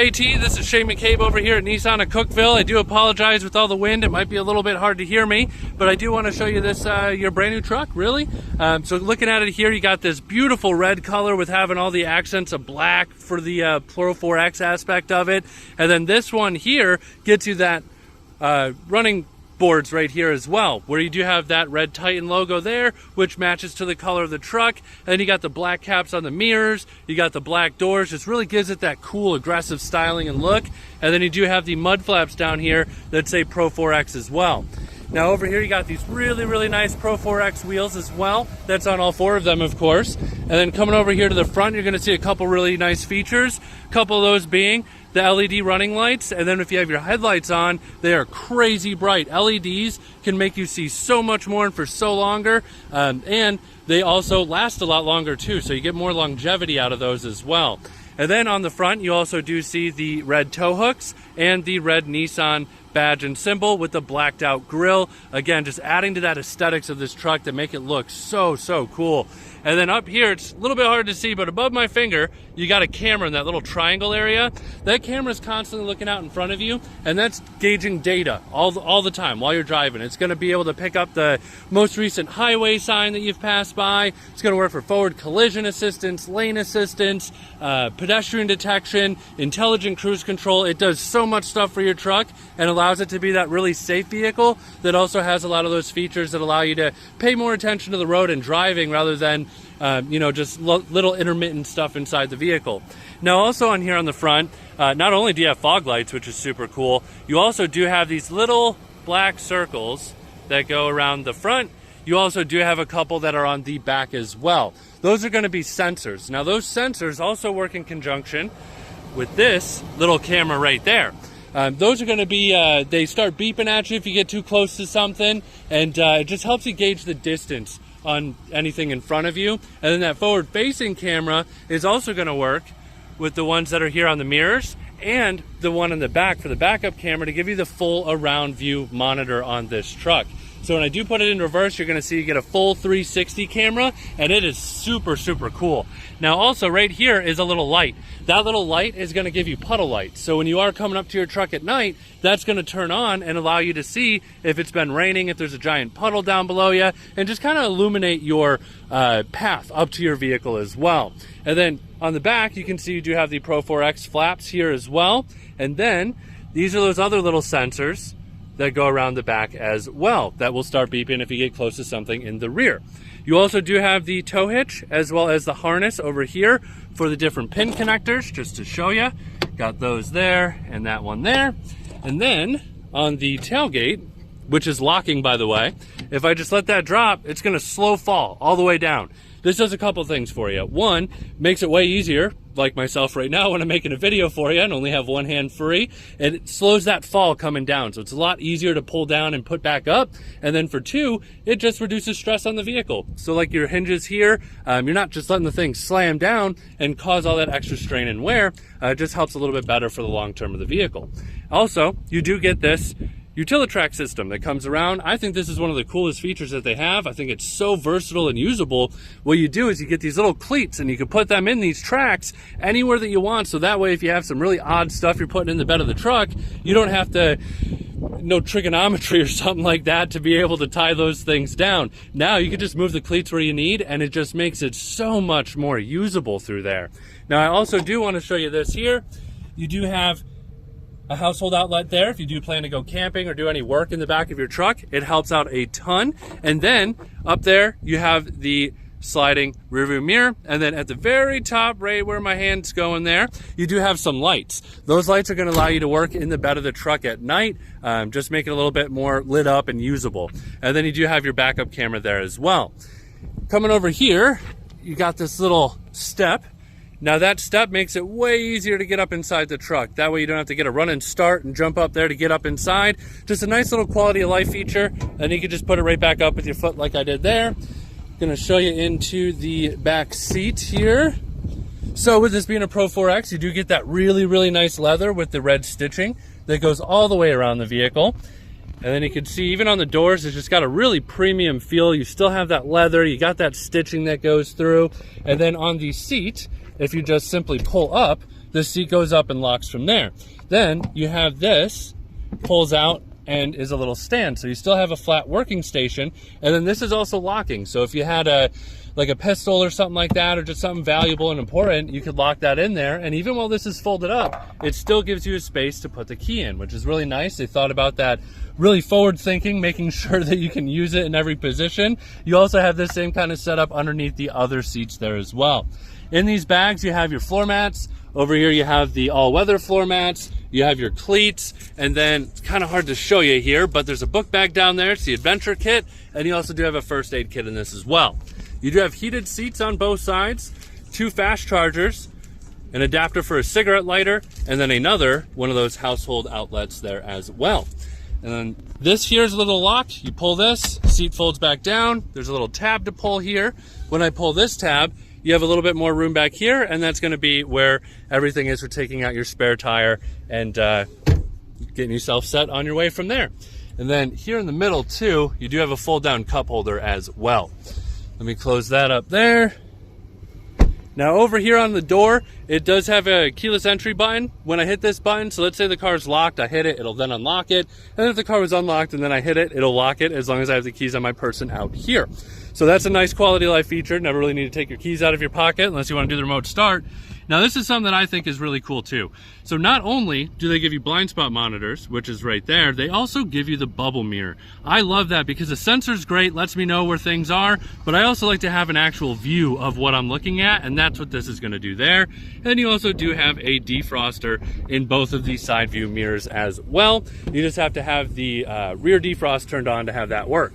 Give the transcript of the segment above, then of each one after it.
Hey T, this is Shane McCabe over here at Nissan of Cookeville. I do apologize with all the wind. It might be a little bit hard to hear me, but I do want to show you this, your brand new truck, really. So looking at it here, you got this beautiful red color with having all the accents of black for the Pro4x aspect of it. And then this one here gets you that running boards right here as well, where you do have that red Titan logo there, which matches to the color of the truck. And then you got the black caps on the mirrors, you got the black doors, just really gives it that cool aggressive styling and look. And then you do have the mud flaps down here that say Pro4x as well. Now over here you got these really nice Pro4x wheels as well. That's on all four of them, of course. And then coming over here to the front, you're going to see a couple really nice features. A couple of those being the LED running lights, and then if you have your headlights on, they are crazy bright. LEDs can make you see so much more and for so longer, and they also last a lot longer too, so you get more longevity out of those as well. And then on the front, you also do see the red tow hooks and the red Nissan badge and symbol with the blacked out grille. Again, just adding to that aesthetics of this truck to make it look so cool. And then up here, it's a little bit hard to see, but above my finger, you got a camera in that little triangle area. That camera is constantly looking out in front of you, and that's gauging data all the time while you're driving. It's going to be able to pick up the most recent highway sign that you've passed by. It's going to work for forward collision assistance, lane assistance, pedestrian detection, intelligent cruise control. It does so much stuff for your truck and allows it to be that really safe vehicle that also has a lot of those features that allow you to pay more attention to the road and driving rather than just little intermittent stuff inside the vehicle. Now also on here on the front, not only do you have fog lights, which is super cool, you also do have these little black circles that go around the front. You also do have a couple that are on the back as well. Those are going to be sensors. Now those sensors also work in conjunction with this little camera right there. Those are going to be, they start beeping at you if you get too close to something, and it just helps you gauge the distance on anything in front of you. And then that forward facing camera is also going to work with the ones that are here on the mirrors and the one in the back for the backup camera to give you the full around view monitor on this truck. So when I do put it in reverse, you're going to see you get a full 360 camera, and it is super cool. Now also right here is a little light. That little light is going to give you puddle light. So when you are coming up to your truck at night, that's going to turn on and allow you to see if it's been raining, if there's a giant puddle down below you, and just kind of illuminate your path up to your vehicle as well. And then on the back, you can see you do have the Pro4x flaps here as well. And then these are those other little sensors that go around the back as well that will start beeping if you get close to something in the rear. You also do have the tow hitch as well as the harness over here for the different pin connectors, just to show you. Got those there and that one there. And then on the tailgate, which is locking by the way, if I just let that drop, it's going to slow fall all the way down. This does a couple things for you. One, makes it way easier, like myself right now when I'm making a video for you and only have one hand free, and it slows that fall coming down. So it's a lot easier to pull down and put back up. And then for two, it just reduces stress on the vehicle. So like your hinges here, you're not just letting the thing slam down and cause all that extra strain and wear. It just helps a little bit better for the long term of the vehicle. Also, you do get this Utilitrack system that comes around. I think this is one of the coolest features that they have. I think it's so versatile and usable. What you do is you get these little cleats and you can put them in these tracks anywhere that you want. So that way, if you have some really odd stuff you're putting in the bed of the truck, you don't have to know trigonometry or something like that to be able to tie those things down. Now you can just move the cleats where you need, and it just makes it so much more usable through there. Now I also do want to show you this here. You do have a household outlet there if you do plan to go camping or do any work in the back of your truck. It helps out a ton. And then up there you have the sliding rearview mirror, and then at the very top right where my hand's going there, you do have some lights. Those lights are going to allow you to work in the bed of the truck at night, just make it a little bit more lit up and usable. And then you do have your backup camera there as well. Coming over here, you got this little step. Now that step makes it way easier to get up inside the truck. That way you don't have to get a run and start and jump up there to get up inside. Just a nice little quality of life feature. And you can just put it right back up with your foot like I did there. Gonna show you into the back seat here. So with this being a Pro4x, you do get that really nice leather with the red stitching that goes all the way around the vehicle. And then you can see even on the doors, it's just got a really premium feel. You still have that leather, you got that stitching that goes through. And then on the seat, if you just simply pull up, this seat goes up and locks from there. Then you have this, pulls out and is a little stand. So you still have a flat working station. And then this is also locking. So if you had like a pistol or something like that, or just something valuable and important, you could lock that in there. And even while this is folded up, it still gives you a space to put the key in, which is really nice. They thought about that really forward thinking, making sure that you can use it in every position. You also have this same kind of setup underneath the other seats there as well. In these bags, you have your floor mats. Over here, you have the all-weather floor mats. You have your cleats, and then it's kind of hard to show you here, but there's a book bag down there. It's the adventure kit, and you also do have a first aid kit in this as well. You do have heated seats on both sides, 2 fast chargers, an adapter for a cigarette lighter, and then another one of those household outlets there as well. And then this here is a little lock. You pull this, seat folds back down. There's a little tab to pull here. When I pull this tab, you have a little bit more room back here, and that's gonna be where everything is for taking out your spare tire and getting yourself set on your way from there. And then here in the middle too, you do have a fold down cup holder as well. Let me close that up there. Now over here on the door, it does have a keyless entry button. When I hit this button, so let's say the car is locked, I hit it, it'll then unlock it. And then if the car was unlocked and then I hit it, it'll lock it as long as I have the keys on my person out here. So that's a nice quality of life feature. Never really need to take your keys out of your pocket unless you want to do the remote start. Now this is something that I think is really cool too. So not only do they give you blind spot monitors, which is right there, they also give you the bubble mirror. I love that because the sensor's great, lets me know where things are, but I also like to have an actual view of what I'm looking at, and that's what this is going to do there. And you also do have a defroster in both of these side view mirrors as well. You just have to have the rear defrost turned on to have that work.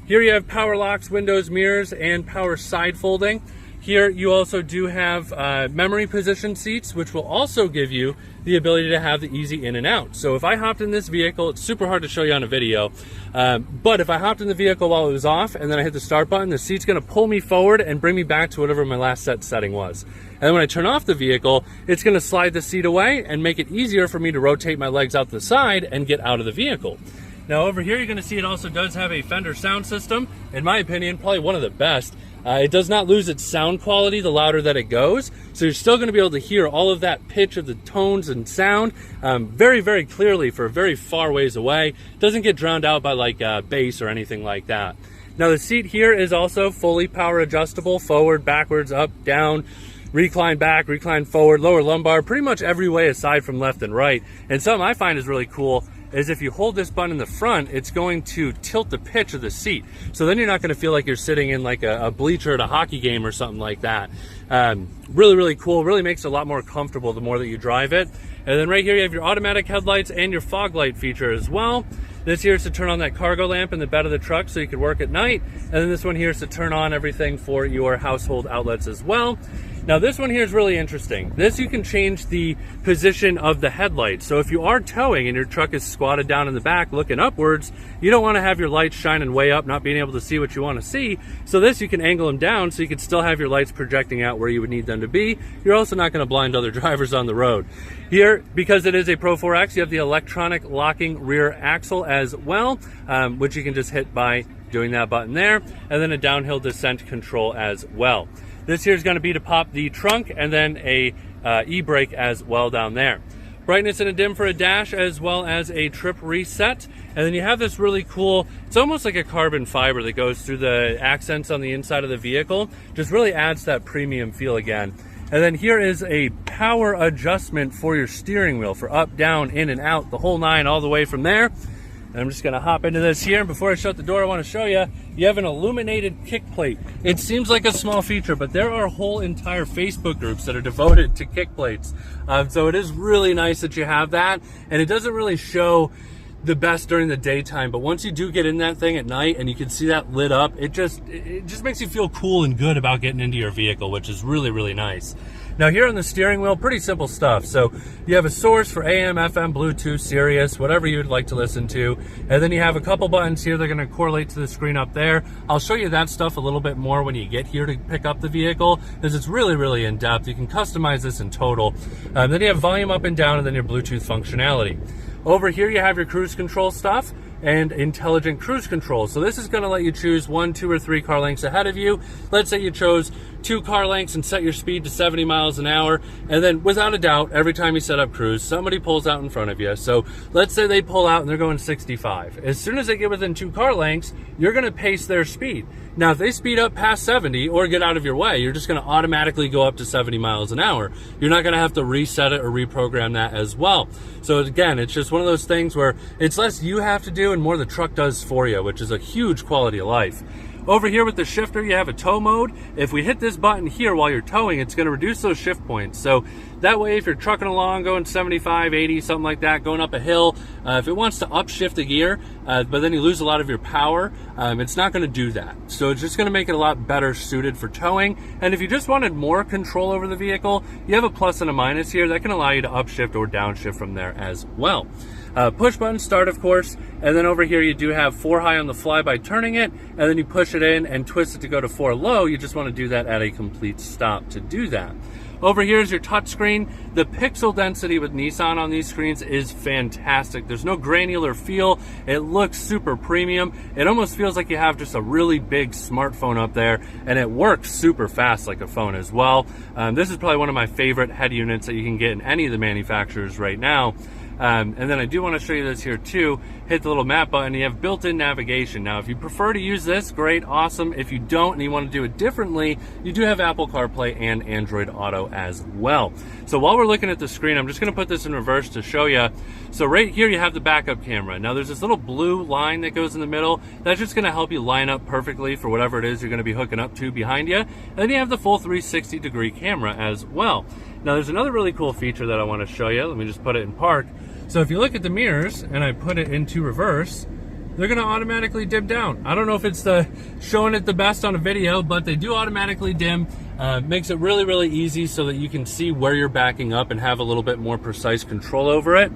Here you have power locks, windows, mirrors, and power side folding. Here you also do have memory position seats, which will also give you the ability to have the easy in and out. So if I hopped in this vehicle, it's super hard to show you on a video, but if I hopped in the vehicle while it was off and then I hit the start button, the seat's gonna pull me forward and bring me back to whatever my last set setting was. And then when I turn off the vehicle, it's gonna slide the seat away and make it easier for me to rotate my legs out to the side and get out of the vehicle. Now over here, you're gonna see it also does have a Fender sound system. In my opinion, probably one of the best. It does not lose its sound quality the louder that it goes. So you're still gonna be able to hear all of that pitch of the tones and sound very, very clearly for very far ways away. It doesn't get drowned out by like bass or anything like that. Now the seat here is also fully power adjustable, forward, backwards, up, down, recline back, recline forward, lower lumbar, pretty much every way aside from left and right. And something I find is really cool is if you hold this button in the front, it's going to tilt the pitch of the seat. So then you're not gonna feel like you're sitting in like a bleacher at a hockey game or something like that. Really, really cool, really makes it a lot more comfortable the more that you drive it. And then right here you have your automatic headlights and your fog light feature as well. This here is to turn on that cargo lamp in the bed of the truck so you could work at night. And then this one here is to turn on everything for your household outlets as well. Now this one here is really interesting. This, you can change the position of the headlights. So if you are towing and your truck is squatted down in the back looking upwards, you don't want to have your lights shining way up, not being able to see what you want to see. So this, you can angle them down so you can still have your lights projecting out where you would need them to be. You're also not going to blind other drivers on the road. Here, because it is a Pro4x, you have the electronic locking rear axle as well, which you can just hit by doing that button there, and then a downhill descent control as well. This here is going to be to pop the trunk and then a e-brake as well down there. Brightness and a dim for a dash as well as a trip reset. And then you have this really cool, it's almost like a carbon fiber that goes through the accents on the inside of the vehicle. Just really adds that premium feel again. And then here is a power adjustment for your steering wheel for up, down, in and out, the whole nine all the way from there. And I'm just gonna hop into this here. And before I shut the door, I wanna show you, you have an illuminated kick plate. It seems like a small feature, but there are whole entire Facebook groups that are devoted to kick plates. So it is really nice that you have that. And it doesn't really show the best during the daytime, but once you do get in that thing at night and you can see that lit up, it just makes you feel cool and good about getting into your vehicle, which is really, really nice. Now here on the steering wheel, pretty simple stuff. So you have a source for AM, FM, Bluetooth, Sirius, whatever you'd like to listen to. And then you have a couple buttons here. They're gonna correlate to the screen up there. I'll show you that stuff a little bit more when you get here to pick up the vehicle, because it's really, really in depth. You can customize this in total. Then you have volume up and down, and then your Bluetooth functionality. Over here you have your cruise control stuff. and intelligent cruise control. So this is going to let you choose 1, 2, or 3 car lengths ahead of you. Let's say you chose 2 car lengths and set your speed to 70 miles an hour, and then without a doubt, every time you set up cruise, somebody pulls out in front of you. So let's say they pull out and they're going 65. As soon as they get within 2 car lengths, you're going to pace their speed. Now, if they speed up past 70 or get out of your way, you're just going to automatically go up to 70 miles an hour. You're not going to have to reset it or reprogram that as well. So again, it's just one of those things where it's less you have to do and more the truck does for you, which is a huge quality of life. Over here with the shifter, you have a tow mode. If we hit this button here while you're towing, it's going to reduce those shift points. So that way, if you're trucking along, going 75, 80, something like that, going up a hill, if it wants to upshift the gear, but then you lose a lot of your power, it's not going to do that. So it's just going to make it a lot better suited for towing. And if you just wanted more control over the vehicle, you have a plus and a minus here that can allow you to upshift or downshift from there as well. Push button start, of course, and then over here you do have 4 high on the fly by turning it, and then you push it in and twist it to go to 4 low. You just want to do that at a complete stop to do that. Over here is your touchscreen. The pixel density with Nissan on these screens is fantastic. There's no granular feel. It looks super premium. It almost feels like you have just a really big smartphone up there, and it works super fast like a phone as well. This is probably one of my favorite head units that you can get in any of the manufacturers right now. And then I do want to show you this here too. Hit the little map button, you have built-in navigation. Now, if you prefer to use this, great, awesome. If you don't and you want to do it differently, you do have Apple CarPlay and Android Auto as well. So while we're looking at the screen, I'm just going to put this in reverse to show you. So right here, you have the backup camera. Now, there's this little blue line that goes in the middle. That's just going to help you line up perfectly for whatever it is you're going to be hooking up to behind you. And then you have the full 360-degree camera as well. Now, there's another really cool feature that I want to show you. Let me just put it in park. So if you look at the mirrors and I put it into reverse, they're going to automatically dim down. I don't know if it's showing it the best on a video, but they do automatically dim. Makes it really, really easy so that you can see where you're backing up and have a little bit more precise control over it.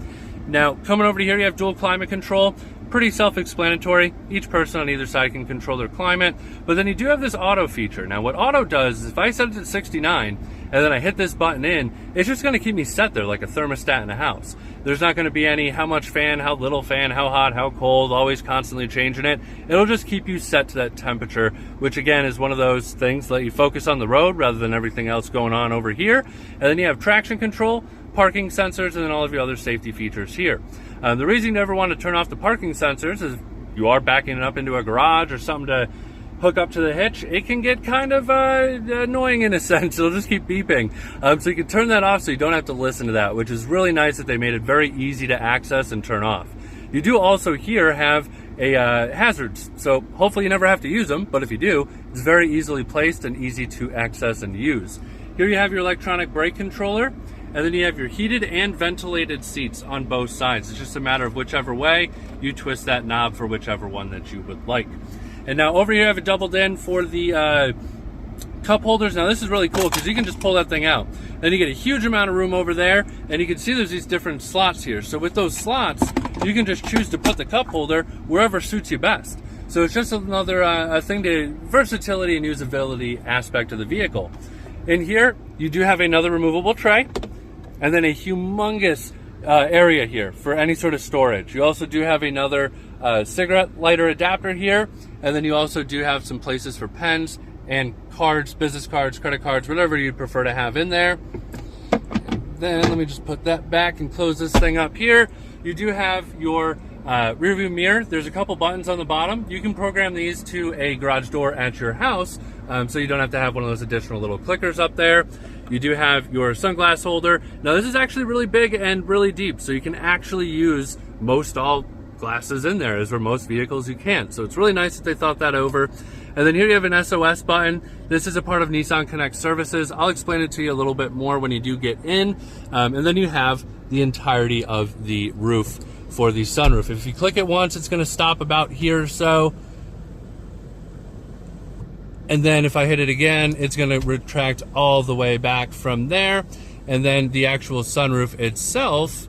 Now, coming over to here, you have dual climate control. Pretty self-explanatory. Each person on either side can control their climate, but then you do have this auto feature. Now, what auto does is if I set it to 69 and then I hit this button in, it's just going to keep me set there like a thermostat in a house. There's not going to be any how much fan, how little fan, how hot, how cold, always constantly changing it. It'll just keep you set to that temperature, which again is one of those things that you focus on the road rather than everything else going on over here. And then you have traction control, parking sensors, and then all of your other safety features here. The reason you never want to turn off the parking sensors is if you are backing it up into a garage or something to hook up to the hitch, it can get kind of annoying in a sense. It'll just keep beeping. So you can turn that off so you don't have to listen to that, which is really nice that they made it very easy to access and turn off. You do also here have a hazards, so hopefully you never have to use them, but if you do, it's very easily placed and easy to access and use. Here you have your electronic brake controller. And then you have your heated and ventilated seats on both sides. It's just a matter of whichever way you twist that knob for whichever one that you would like. And now over here I have it doubled in for the cup holders. Now this is really cool because you can just pull that thing out. Then you get a huge amount of room over there, and you can see there's these different slots here. So with those slots, you can just choose to put the cup holder wherever suits you best. So it's just another thing to versatility and usability aspect of the vehicle. In here, you do have another removable tray. And then a humongous area here for any sort of storage. You also do have another cigarette lighter adapter here. And then you also do have some places for pens and cards, business cards, credit cards, whatever you'd prefer to have in there. And then let me just put that back and close this thing up here. You do have your rear view mirror. There's a couple buttons on the bottom. You can program these to a garage door at your house, so you don't have to have one of those additional little clickers up there. You do have your sunglass holder. Now this is actually really big and really deep, so you can actually use most all glasses in there, as for most vehicles you can't. So it's really nice that they thought that over. And then here you have an SOS button. This is a part of Nissan Connect services. I'll explain it to you a little bit more when you do get in. And then you have the entirety of the roof for the sunroof. If you click it once, it's going to stop about here or so. And then if I hit it again, it's going to retract all the way back from there. And then the actual sunroof itself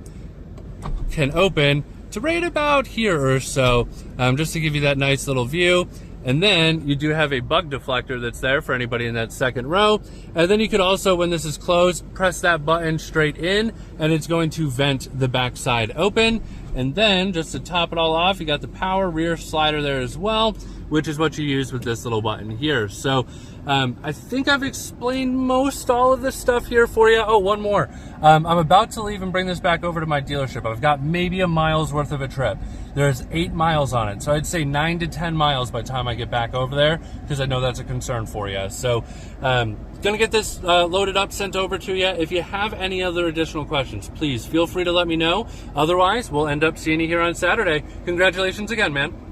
can open to right about here or so, just to give you that nice little view. And then you do have a bug deflector that's there for anybody in that second row. And then you could also, when this is closed, press that button straight in and it's going to vent the backside open. And then just to top it all off, you got the power rear slider there as well, which is what you use with this little button here. So I think I've explained most all of this stuff here for you. Oh, one more. I'm about to leave and bring this back over to my dealership. I've got maybe a mile's worth of a trip. There's 8 miles on it. So I'd say 9 to 10 miles by the time I get back over there, because I know that's a concern for you. So gonna get this loaded up, sent over to you. If you have any other additional questions, please feel free to let me know. Otherwise, we'll end up seeing you here on Saturday. Congratulations again, man.